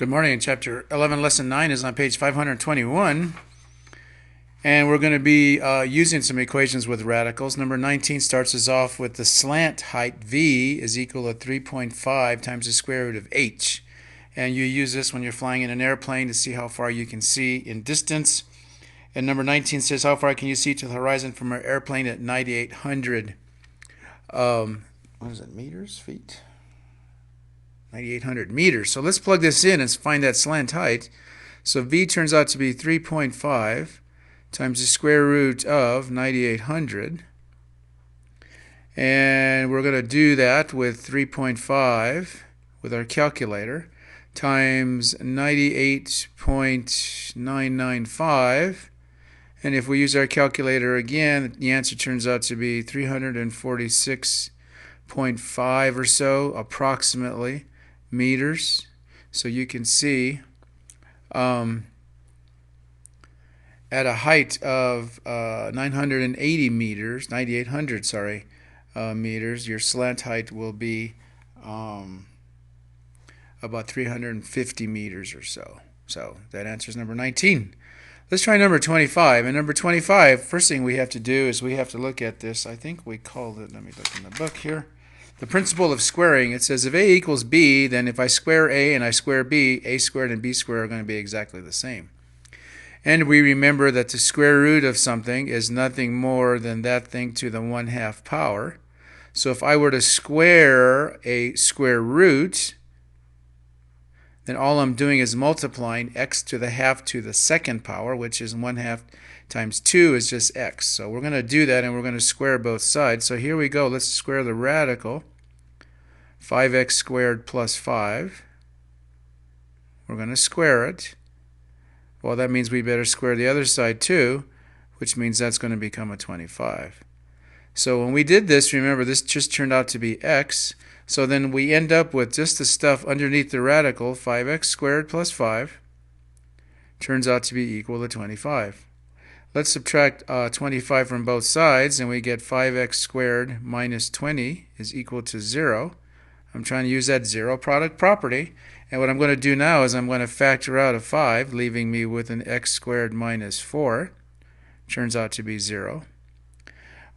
Good morning. Chapter 11, Lesson 9 is on page 521. And we're going to be using some equations with radicals. Number 19 starts us off with the slant height v is equal to 3.5 times the square root of h. And you use this when you're flying in an airplane to see how far you can see in distance. And number 19 says, how far can you see to the horizon from our airplane at 9,800 what is it, meters, feet? 9,800 meters. So let's plug this in and find that slant height. So v turns out to be 3.5 times the square root of 9,800. And we're going to do that with 3.5 with our calculator times 98.995. And if we use our calculator again, the answer turns out to be 346.5 or so, approximately, meters. So you can see at a height of 980 meters, 9,800, sorry, meters, your slant height will be about 350 meters or so. So that answers number 19. Let's try number 25. And number 25, first thing we have to do is we have to look at this. I think we called it, let me look in the book here. The principle of squaring, it says if a equals b, then if I square a and I square b, a squared and b squared are going to be exactly the same. And we remember that the square root of something is nothing more than that thing to the 1/2 power. So if I were to square a square root, then all I'm doing is multiplying x to the 1/2 to the 2nd power, which is 1/2 times 2 is just x. So we're going to do that, and we're going to square both sides. So here we go. Let's square the radical. 5x squared plus 5. We're going to square it. Well, that means we better square the other side too, which means that's going to become a 25. So when we did this, remember, this just turned out to be x. So then we end up with just the stuff underneath the radical. 5x squared plus 5 turns out to be equal to 25. Let's subtract 25 from both sides, and we get 5x squared minus 20 is equal to 0. I'm trying to use that zero product property. And what I'm going to do now is I'm going to factor out a 5, leaving me with an x squared minus 4. Turns out to be 0.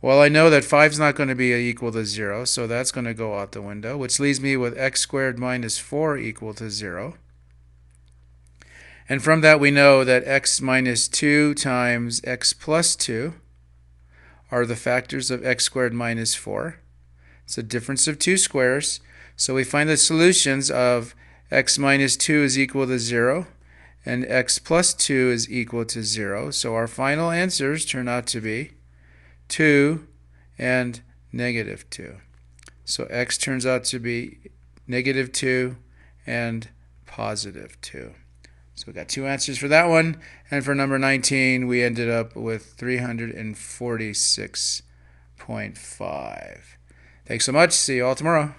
Well, I know that 5 is not going to be equal to 0, so that's going to go out the window, which leaves me with x squared minus 4 equal to 0. And from that we know that x minus 2 times x plus 2 are the factors of x squared minus 4. It's a difference of two squares. So we find the solutions of x minus 2 is equal to 0 and x plus 2 is equal to 0. So our final answers turn out to be 2 and negative 2. So x turns out to be negative 2 and positive 2. So we got two answers for that one. And for number 19, we ended up with 346.5. Thanks so much. See you all tomorrow.